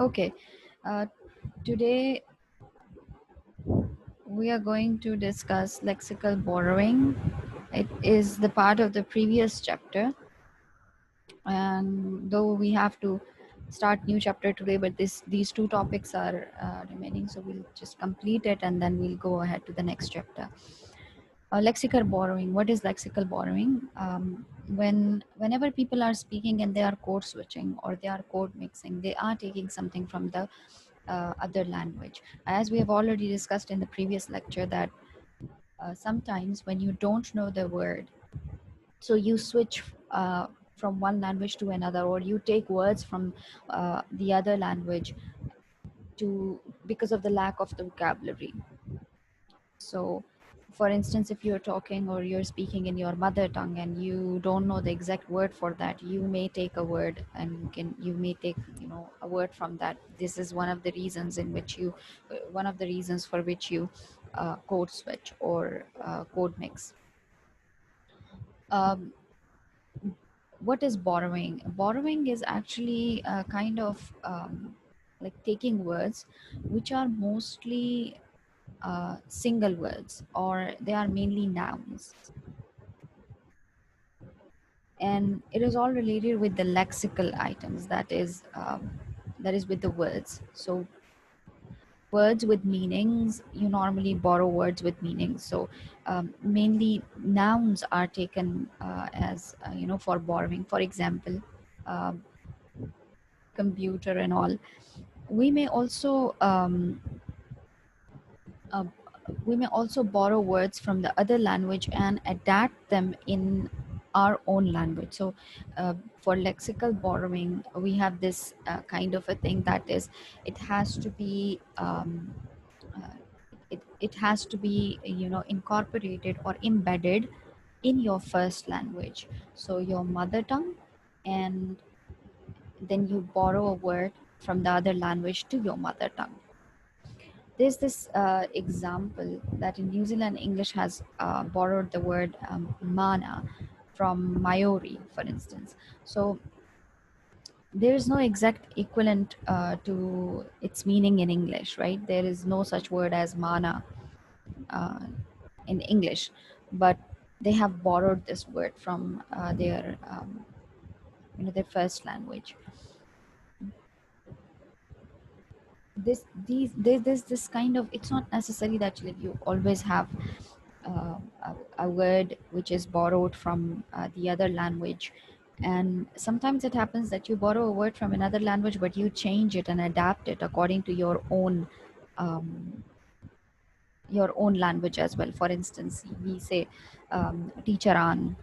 Okay, uh, today we are going to discuss lexical borrowing. It is the part of the previous chapter, and though we have to start new chapter today, but these two topics are remaining, so we'll just complete it and then we'll go ahead to the next chapter. Lexical borrowing. What is lexical borrowing? Whenever people are speaking and they are code switching or they are code mixing, they are taking something from the other language. As we have already discussed in the previous lecture, that sometimes when you don't know the word, so you switch from one language to another, or you take words from the other language to because of the lack of the vocabulary. So, for instance, if you're talking or you're speaking in your mother tongue and you don't know the exact word for that, you may take a word and you may take a word from that. This is one of the reasons in which you one of the reasons for which you code switch or code mix. Um, what is borrowing? Borrowing is actually a kind of like taking words which are mostly single words, or they are mainly nouns, and it is all related with the lexical items, that is with the words. So words with meanings, you normally borrow words with meanings. So mainly nouns are taken as for borrowing. For example, um, computer and all. We may also uh, we may also borrow words from the other language and adapt them in our own language. So for lexical borrowing, we have this kind of a thing, that is, it has to be uh, it has to be incorporated or embedded in your first language, so your mother tongue, and then you borrow a word from the other language to your mother tongue. There's this example that in New Zealand English has borrowed the word mana from Maori, for instance. So there is no exact equivalent to its meaning in English, right? There is no such word as mana uh, in English, but they have borrowed this word from their their first language. There's this kind of, it's not necessary that you always have a word which is borrowed from the other language, and sometimes it happens that you borrow a word from another language but you change it and adapt it according to um, your own language as well. For instance, we say teacher on,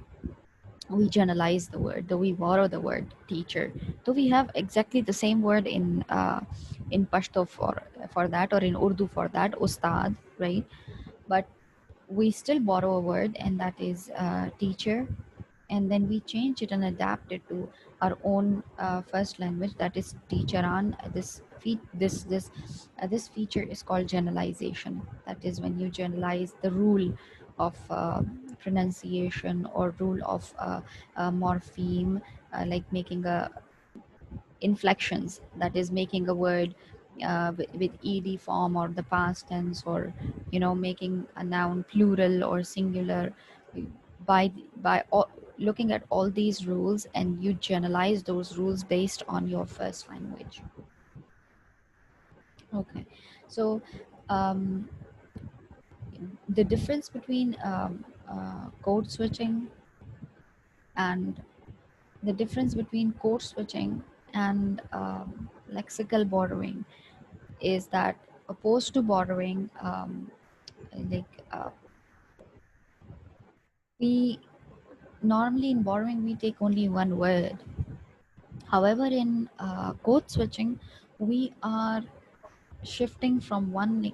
we generalize the word, though we borrow the word teacher, though we have exactly the same word in Pashto for that, or in Urdu for that, ustad, right? But we still borrow a word, and that is teacher, and then we change it and adapt it to our own first language, that is teacheran. This feature is called generalization. That is when you generalize the rule of pronunciation or rule of morpheme, like making a inflections, that is making a word with ed form or the past tense, or making a noun plural or singular. By looking at all these rules, and you generalize those rules based on your first language. Okay, so um, the difference between code switching and the difference between code switching and lexical borrowing is that, opposed to borrowing, like we normally, in borrowing, we take only one word. However, in code switching, we are shifting from one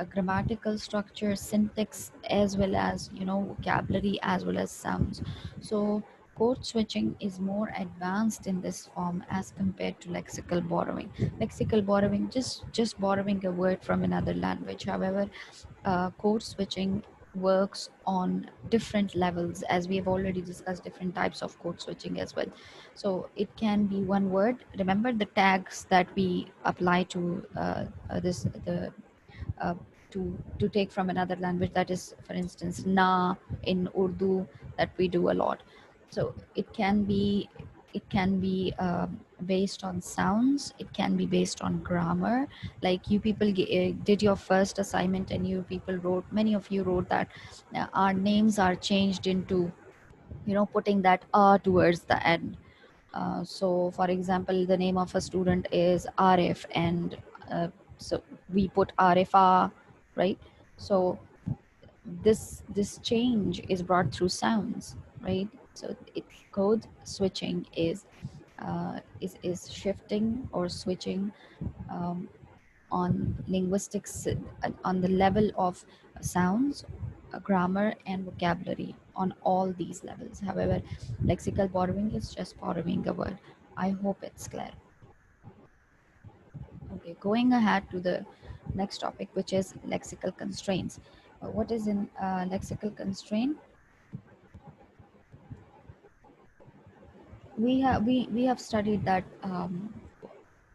grammatical structure, syntax, as well as vocabulary, as well as sounds. So code switching is more advanced in this form as compared to lexical borrowing. Lexical borrowing, just borrowing a word from another language. However, code switching works on different levels, as we have already discussed different types of code switching as well. So it can be one word. Remember the tags that we apply to this the uh, to take from another language, that is for instance na in Urdu, that we do a lot. So it can be based on sounds, it can be based on grammar. Like you people did your first assignment and you people wrote, many of you wrote that our names are changed into, putting that towards the end. So for example, the name of a student is Arif, and so we put Arifa, right? So this change is brought through sounds, right? So code switching is shifting or switching um, on linguistics, on the level of sounds, grammar, and vocabulary, on all these levels. However, lexical borrowing is just borrowing a word. I hope it's clear. Okay, going ahead to the next topic, which is lexical constraints. What is in lexical constraint? We have studied that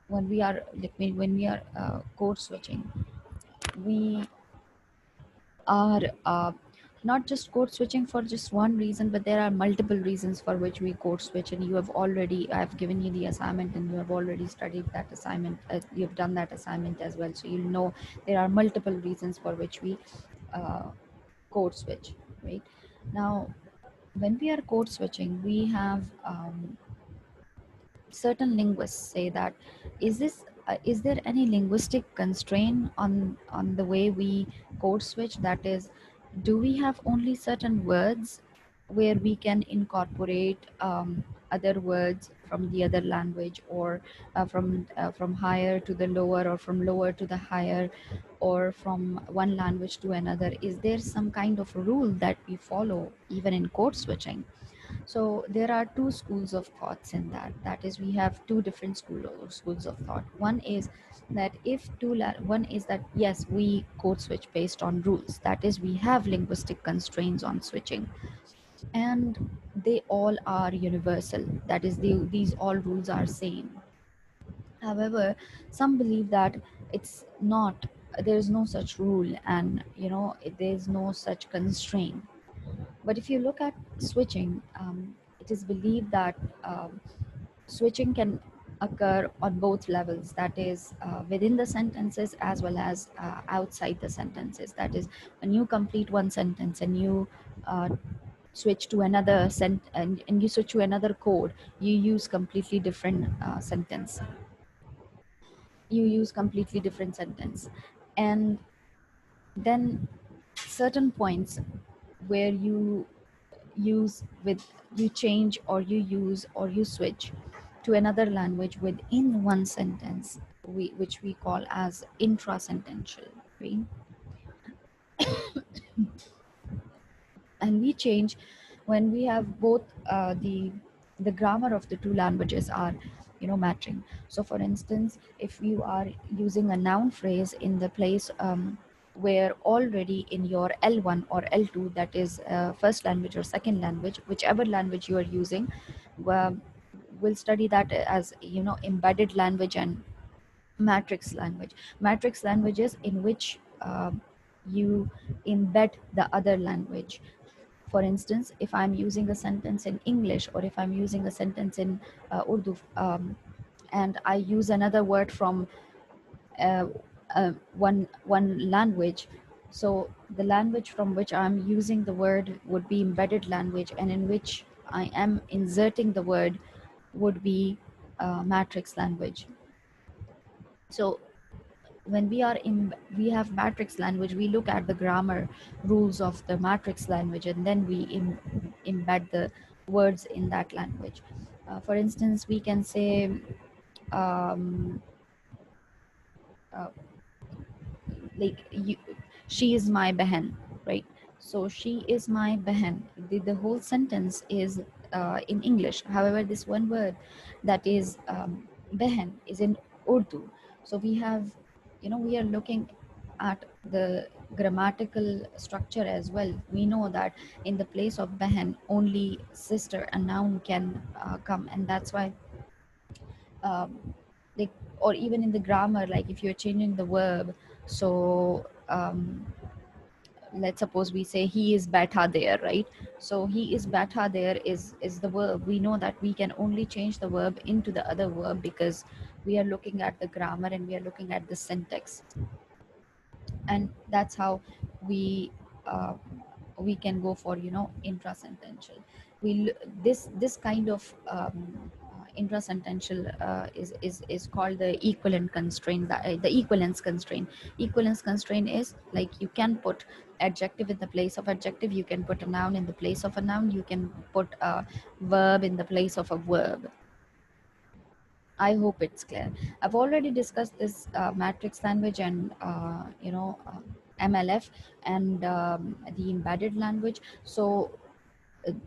when we are like when we are code switching, we are not just code switching for just one reason, but there are multiple reasons for which we code switch. And I've given you the assignment, and you have already studied that assignment. You've done that assignment as well, so you'll know there are multiple reasons for which we uh, code switch. Right now, when we are code switching, we have certain linguists say that is there any linguistic constraint on the way we code switch? That is, do we have only certain words where we can incorporate other words from the other language, or from higher to the lower, or from lower to the higher, or from one language to another? Is there some kind of rule that we follow even in code switching? So there are two schools of thoughts in that. That is, we have two different schools of thought. One is that one is that yes, we code switch based on rules. That is, we have linguistic constraints on switching, and they all are universal. That is, these all rules are same. However, some believe that it's not. There is no such rule, and there is no such constraint. But if you look at switching, it is believed that switching can occur on both levels. That is, within the sentences as well as outside the sentences. That is, when you complete one sentence and you uh, switch to another and you switch to another code, you use completely different sentence. You use completely different sentence, and then certain points where you change, or you use, or you switch to another language within one sentence, which we call as intrasentential, right? And we change when we have both the grammar of the two languages are matching. So for instance, if you are using a noun phrase in the place where already in your L1 or L2, that is first language or second language, whichever language you are using, well, we'll study that as embedded language and matrix language. Matrix languages in which you embed the other language. For instance, if I'm using a sentence in English, or if I'm using a sentence in Urdu, and I use another word from uh, one language, so the language from which I'm using the word would be embedded language, and in which I am inserting the word would be matrix language. So when we have matrix language, we look at the grammar rules of the matrix language, and then we embed the words in that language. For instance, we can say um, uh, like she is my behan, right? So she is my behan, the whole sentence is in English. However, this one word that is behan is in Urdu. So we are looking at the grammatical structure as well. We know that in the place of behan, only sister, a noun, can come, and that's why, like, or even in the grammar, like if you're changing the verb, so let's suppose we say he is better there, right? So he is better there is the verb. We know that we can only change the verb into the other verb because we are looking at the grammar and we are looking at the syntax, and that's how we uh, we can go for, intrasentential. This kind of intrasentential is called the equivalent constraint, the equivalence constraint. Equivalence constraint is like you can put adjective in the place of adjective, you can put a noun in the place of a noun, you can put a verb in the place of a verb. I hope it's clear. I've already discussed this matrix language and MLF and the embedded language. So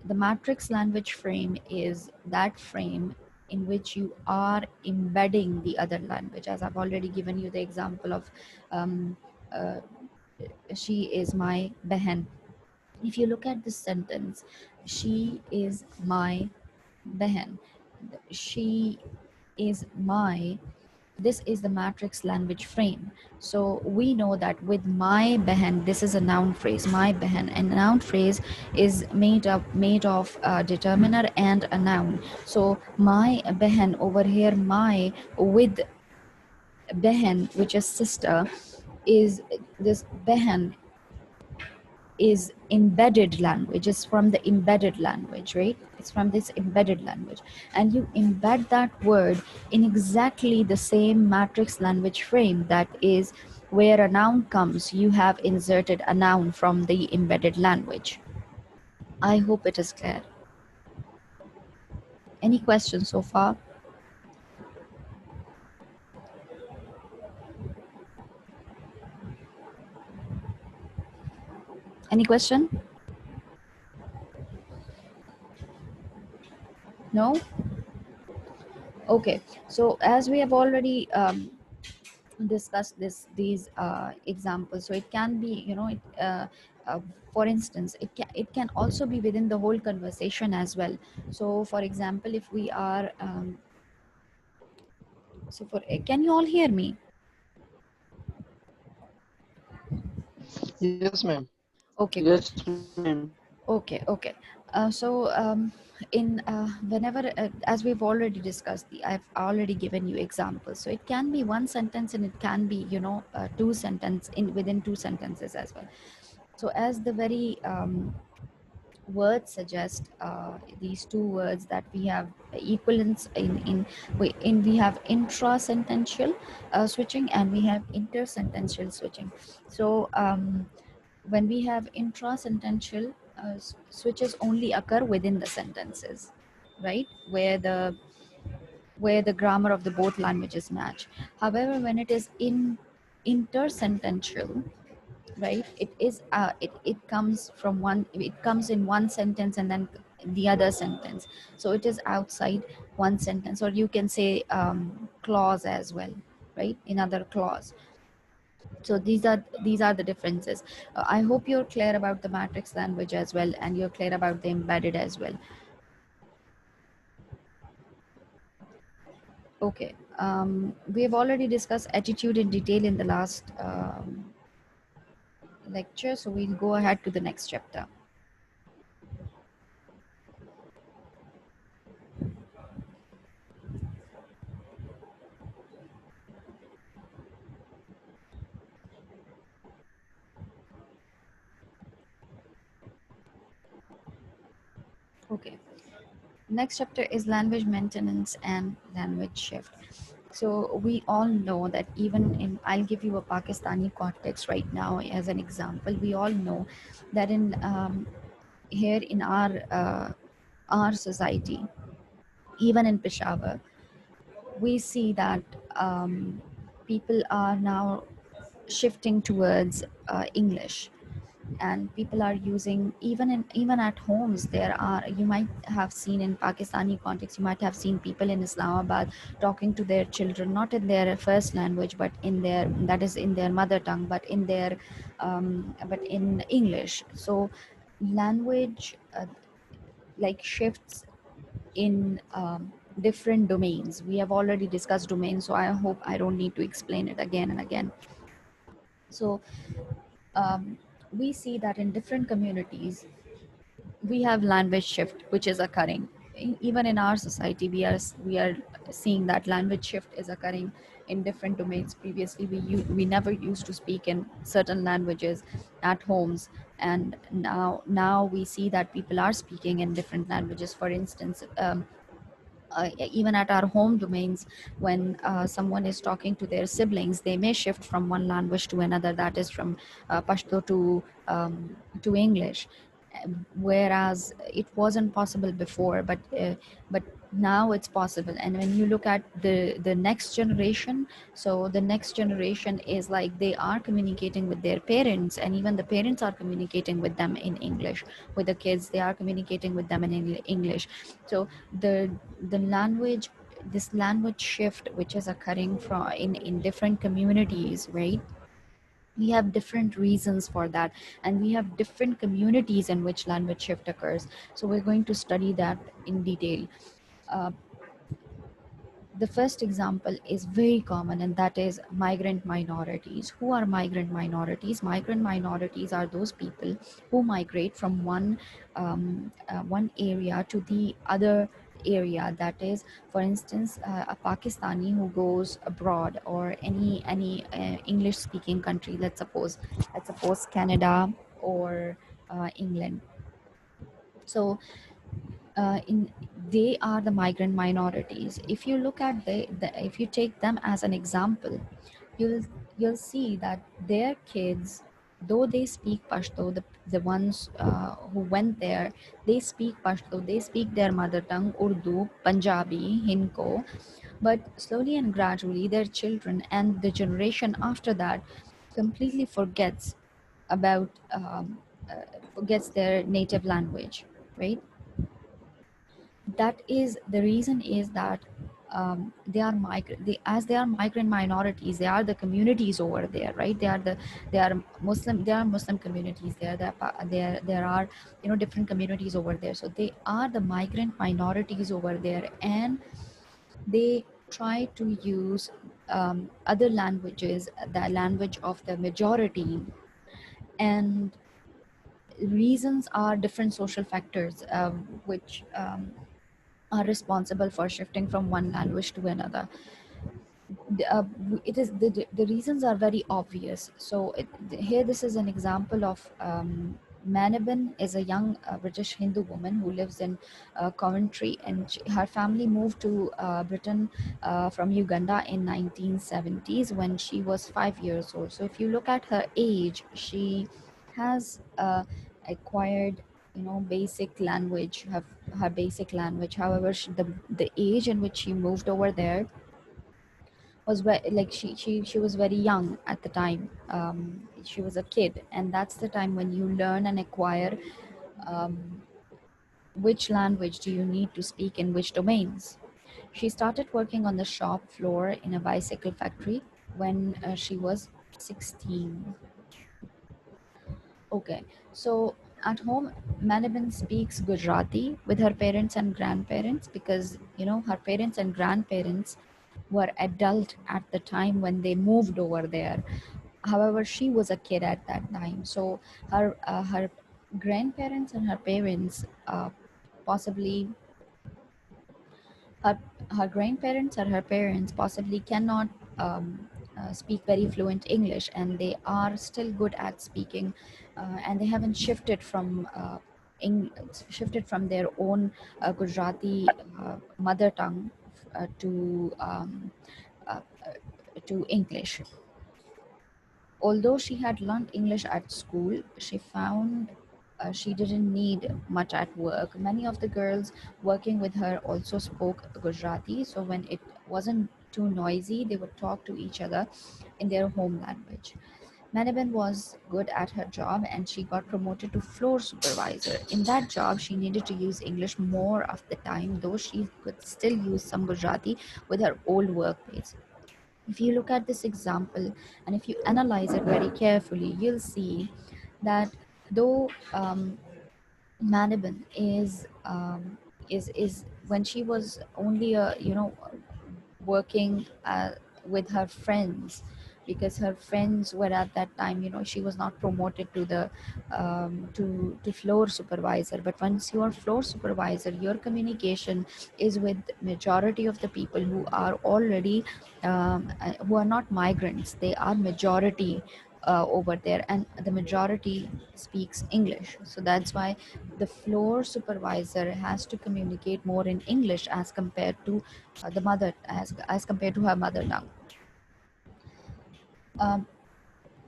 the matrix language frame is that frame in which you are embedding the other language. As I've already given you the example of um, uh, she is my behen. If you look at this sentence, she is my behen. She is my, this is the matrix language frame. So we know that with my behen, this is a noun phrase, my behen, and a noun phrase is made of a determiner and a noun. So my behen over here, my with behen, which is sister, is this behen is embedded language. It's from the embedded language, right? It's from this embedded language, and you embed that word in exactly the same matrix language frame. That is where a noun comes, you have inserted a noun from the embedded language. I hope it is clear. Any questions so far? Any question? No? Okay, so as we have already discuss these examples, so it can be, uh, for instance, it can also be within the whole conversation as well. So for example, if we are can you all hear me? Yes, ma'am. Okay, good. Yes, ma'am. Okay. So in whenever as we've already discussed, I've already given you examples, so it can be one sentence and it can be, two sentence in within two sentences as well. So as the very words suggest, these two words that we have equivalence we have intra-sentential switching and we have intersentential switching. So when we have intra-sentential switches only occur within the sentences, right, where the grammar of the both languages match. However, when it is in intersentential, right, it comes from one, it comes in one sentence and then the other sentence. So it is outside one sentence, or you can say clause as well, right, in other clause. So these are the differences. I hope you're clear about the matrix language as well, and you're clear about the embedded as well. Okay, we have already discussed attitude in detail in the last lecture, so we'll go ahead to the next chapter. Okay, next chapter is language maintenance and language shift. So we all know that even in, I'll give you a Pakistani context right now as an example. We all know that in here in our society, even in Peshawar, we see that people are now shifting towards English. and people are using, even at homes, there are, you might have seen in Pakistani context, you might have seen people in Islamabad talking to their children not in their first language, but in their, that is in their mother tongue, but in their but in English. So language like shifts in different domains. We have already discussed domains, so I hope I don't need to explain it again and again. So um, we see that in different communities we have language shift which is occurring. Even in our society we are seeing that language shift is occurring in different domains. Previously we never used to speak in certain languages at homes, and now we see that people are speaking in different languages. For instance, even at our home domains, when someone is talking to their siblings, they may shift from one language to another, that is from Pashto to English. Whereas it wasn't possible before, but now it's possible. And when you look at the next generation, so the next generation is like they are communicating with their parents, and even the parents are communicating with them in English. With the kids, they are communicating with them in English. So the language, this language shift which is occurring from in different communities, right? We have different reasons for that, and we have different communities in which language shift occurs. So we're going to study that in detail. uh, the first example is very common, and that is migrant minorities. Who are migrant minorities? Migrant minorities are those people who migrate from one area to the other area. That is, for instance, a Pakistani who goes abroad, or any English speaking country, let's suppose Canada or England. So in they are the migrant minorities. If you look at if you take them as an example, you'll you'll see that their kids, though they speak Pashto, the ones who went there, they speak Pashto, they speak their mother tongue, Urdu, Punjabi, Hinko, but slowly and gradually their children and the generation after that completely about um, forgets their native language, right? That is the reason is that as they are migrant minorities, they are the communities over there, right? They are Muslim communities there. There are, different communities over there. So they are the migrant minorities over there, and they try to use other languages, the language of the majority. And reasons are different social factors, which are responsible for shifting from one language to another. The reasons are very obvious. So here, this is an example of Manabin is a young British Hindu woman who lives in Coventry, and her family moved to Britain from Uganda in 1970s when she was 5 years old. So if you look at her age, she has acquired, basic language, her basic language. However, the age in which she moved over there was like she was very young at the time. She was a kid, and that's the time when you learn and acquire um, which language do you need to speak in which domains. She started working on the shop floor in a bicycle factory when she was 16. Okay, so at home, Manabin speaks Gujarati with her parents and grandparents, because her parents and grandparents were adult at the time when they moved over there. However, she was a kid at that time, so her grandparents and her parents possibly her her grandparents or her parents possibly cannot speak very fluent English, and they are still good at speaking, and they haven't shifted from their own Gujarati mother tongue uh, to English. Although she had learned English at school, she found she didn't need much at work. Many of the girls working with her also spoke Gujarati, so when it wasn't too noisy, they would talk to each other in their home language. Manaban was good at her job and she got promoted to floor supervisor. In that job, she needed to use English more of the time, though she could still use some Gujarati with her old workmates. If you look at this example and if you analyze it very carefully, you'll see that though Manaban is when she was only a working with her friends, because her friends were at that time, she was not promoted to the to floor supervisor. But once you are floor supervisor, your communication is with majority of the people who are already who are not migrants. They are majority over there, and the majority speaks English. So that's why the floor supervisor has to communicate more in English as compared to the mother as compared to her mother tongue. Um,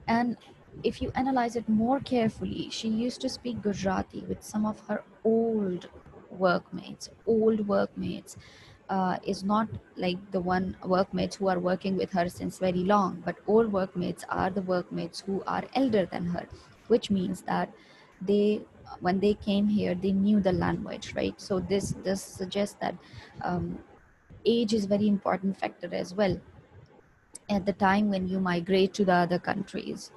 and if you analyze it more carefully, she used to speak Gujarati with some of her old workmates. Old workmates is not like the one workmates who are working with her since very long, but old workmates are the workmates who are elder than her, which means that they when they came here they knew the language, right? So this suggests that um, age is very important factor as well at the time when you migrate to the other countries.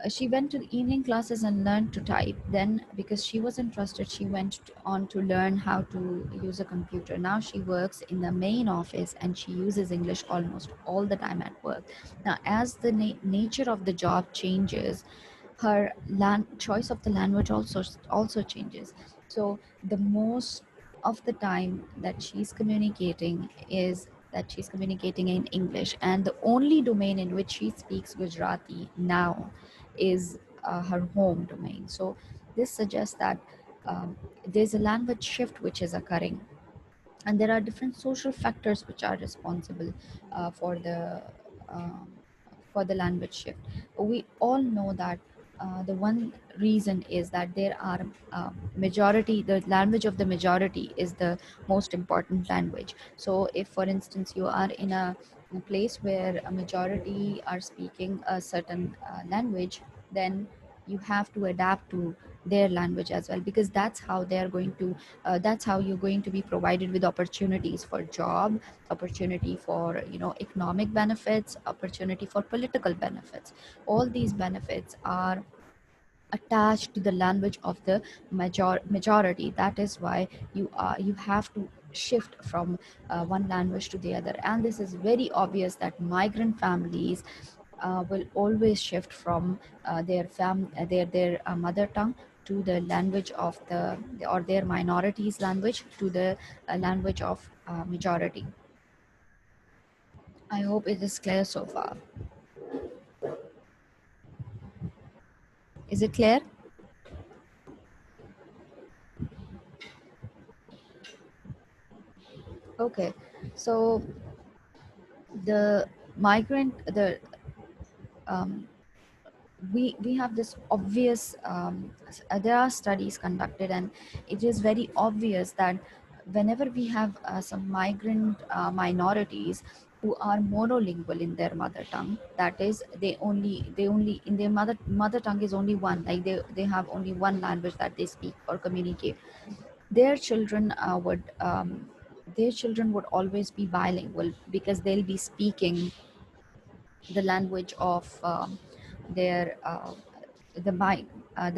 She went to the evening classes and learned to type. Then, because she was interested, she went on to learn how to use a computer. Now she works in the main office and she uses English almost all the time at work. Now, as the nature of the job changes, her choice of the language also changes. So the most of the time that she's communicating is that she's communicating in English, and the only domain in which she speaks Gujarati now is her home domain. So this suggests that there's a language shift which is occurring, and there are different social factors which are responsible uh, for the um, for the language shift. We all know that the one reason is that there are majority the language of the majority is the most important language. So if for instance you are in a place where a majority are speaking a certain language, then you have to adapt to their language as well, because that's how they are going to that's how you're going to be provided with opportunities for job, opportunity for economic benefits, opportunity for political benefits. All these benefits are attached to the language of the majority. That is why you have to shift from one language to the other, and this is very obvious that migrant families will always shift from their mother tongue to the language of or their minorities language to the language of majority. I hope it is clear so far. Is it clear? Okay, so the migrant the um, we have this obvious there are studies conducted, and it is very obvious that whenever we have some migrant minorities who are monolingual in their mother tongue, that is they only in their mother tongue is only one, like they have only one language that they speak or communicate, their children would always be bilingual, because they'll be speaking the language of their the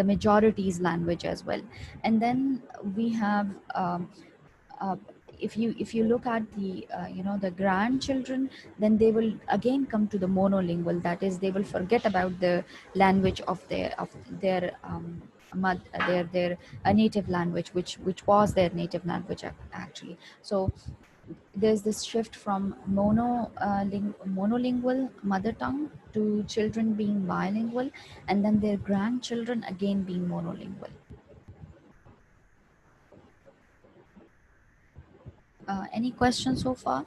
majority's language as well. And then we have uh, if you look at the the grandchildren, then they will again come to the monolingual, that is they will forget about the language of their native language, which was their native language actually. So there's this shift from monolingual mother tongue to children being bilingual, and then their grandchildren again being monolingual. Any questions so far?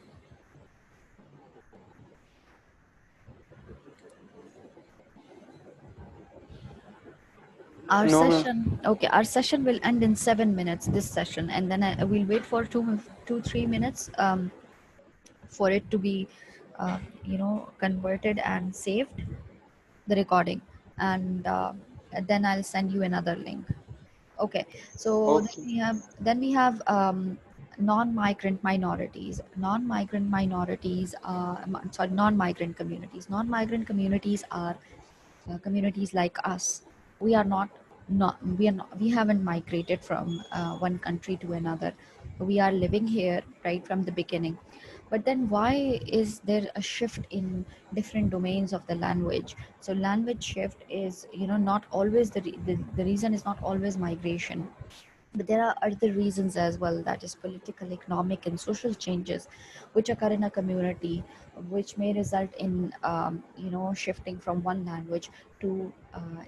Our No, ma'am. session, okay, our session will end in 7 minutes, this session, and then we'll wait for 3 minutes for it to be converted and saved. the recording, and then I'll send you another link. Okay, so Okay. then we have non-migrant minorities. Non-migrant minorities, sorry, non-migrant communities. Non-migrant communities are communities like us. We are not we haven't migrated from one country to another. We are living here right from the beginning. But then why is there a shift in different domains of the language? So language shift is, not always the reason is not always migration, but there are other reasons as well, that is political, economic, and social changes which occur in a community, which may result in shifting from one language to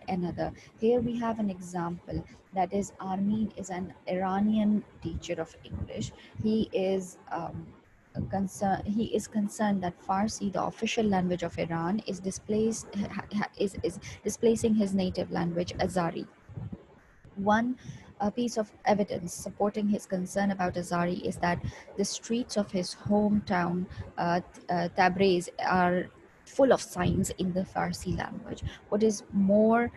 another. Here we have an example, that is Armin is an Iranian teacher of English. He is concerned that Farsi, the official language of Iran, is is displacing his native language, Azari. One piece of evidence supporting his concern about Azari is that the streets of his hometown, Tabriz, are full of signs in the Farsi language. What is more,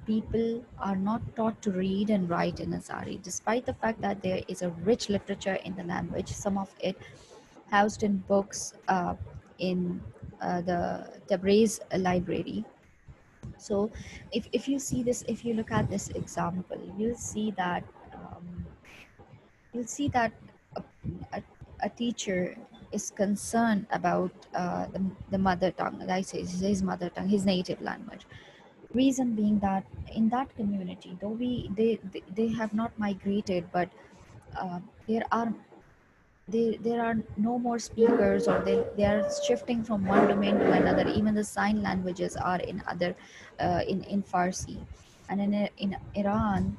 people are not taught to read and write in Azari, despite the fact that there is a rich literature in the language, some of it housed in books in the Tabriz library. So if you see this, if you look at this example, you'll see that a, a, a teacher is concerned about the mother tongue, like I say, his mother tongue, his native language. Reason being that in that community, though they have not migrated, but uh, there are there are no more speakers, or they are shifting from one domain to another. Even the sign languages are in other in Farsi. And in Iran,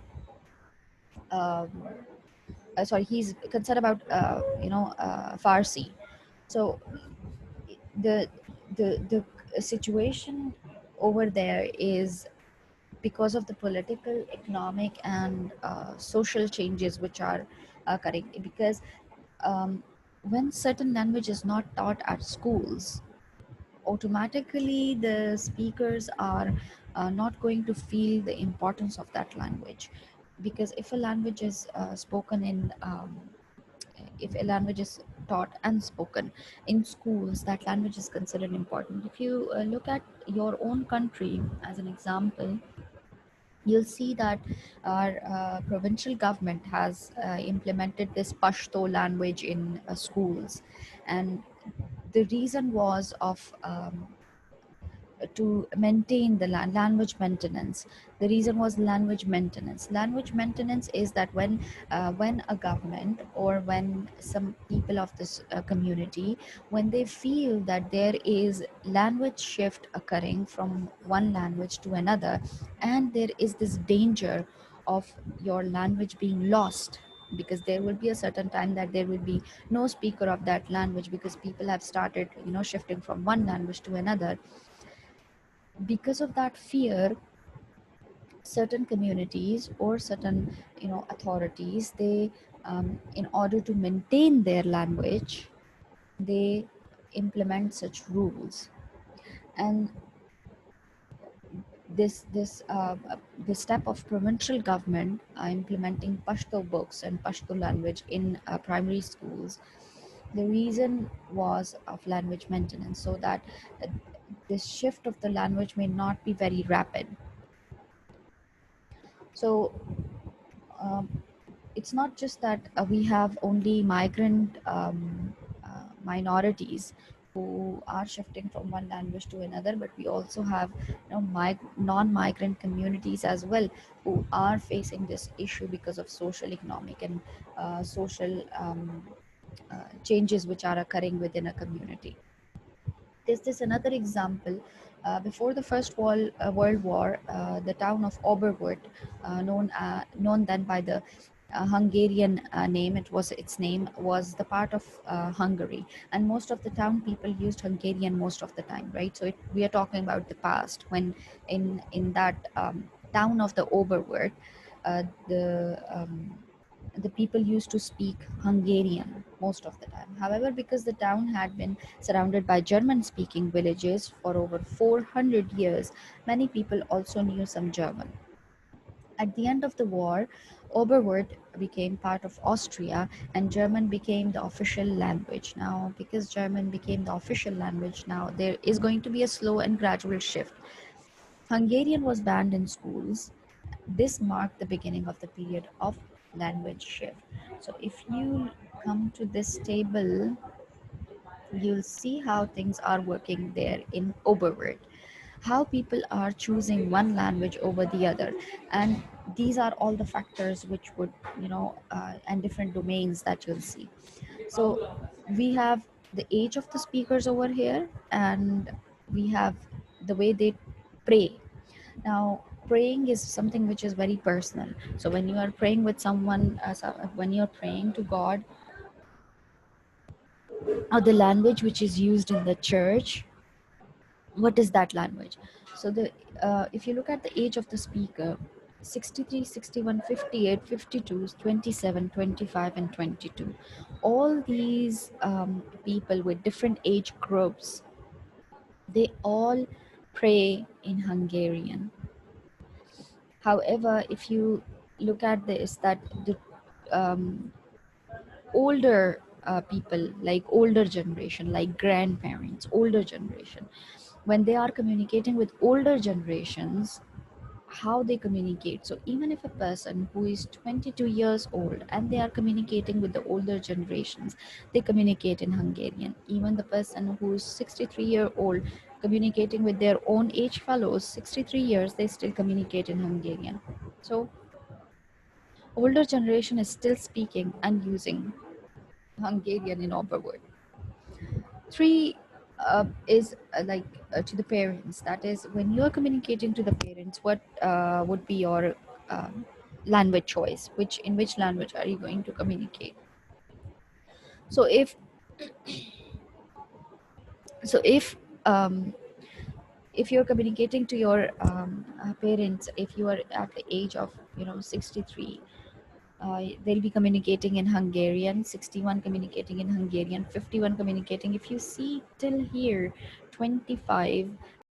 um, sorry, he's concerned about Farsi. So the the situation over there is because of the political, economic, and social changes which are occurring. Because um, when certain language is not taught at schools, automatically the speakers are not going to feel the importance of that language. Because if a language is spoken in if a language is taught and spoken in schools, that language is considered important. If you look at your own country as an example, you'll see that our provincial government has implemented this Pashto language in schools. And the reason was of to maintain the language maintenance. The reason was language maintenance. Language maintenance is that when a government, or when some people of this community, when they feel that there is language shift occurring from one language to another, and there is this danger of your language being lost, because there will be a certain time that there will be no speaker of that language, because people have started shifting from one language to another. Because of that fear, certain communities or certain authorities, they in order to maintain their language, they implement such rules. And this step of provincial government implementing Pashto books and Pashto language in primary schools, the reason was of language maintenance, so that uh, this shift of the language may not be very rapid. So it's not just that we have only migrant minorities who are shifting from one language to another, but we also have non-migrant communities as well, who are facing this issue because of social, economic, and social changes which are occurring within a community. There's this another example. Before the First World War, the town of Oberwart, known then by the Hungarian name, its name was the part of Hungary, and most of the town people used Hungarian most of the time, right? So we are talking about the past, when in that town of the Oberwart, uh, the um, the people used to speak Hungarian most of the time. However, because the town had been surrounded by German speaking villages for over 400 years, many people also knew some German. At the end of the war, Oberwart became part of Austria and German became the official language. Now, because German became the official language, now there is going to be a slow and gradual shift. Hungarian was banned in schools. This marked the beginning of the period of language shift. So, if you come to this table, you'll see how things are working there in Oberwart, how people are choosing one language over the other, and these are all the factors which would, and different domains that you'll see. So we have the age of the speakers over here, and we have the way they pray. Now, praying is something which is very personal. So when you are praying with someone, when you're praying to God, or the language which is used in the church, what is that language? So the if you look at the age of the speaker, 63, 61, 58, 52, 27, 25, and 22, all these people with different age groups, they all pray in Hungarian. However, if you look at this, that the um, older people, like older generation, like grandparents, older generation, when they are communicating with older generations, how they communicate. So even if a person who is 22 years old and they are communicating with the older generations, they communicate in Hungarian. Even the person who is 63-year-old communicating with their own age fellows, 63 years, they still communicate in Hungarian. So older generation is still speaking and using Hungarian in Oberwood. Three is to the parents. That is, when you're communicating to the parents, what would be your um, language choice? Which language are you going to communicate? So um, if you're communicating to your parents, if you are at the age of 63, they'll be communicating in Hungarian, 61 communicating in Hungarian, 51 communicating. If you see till here, 25,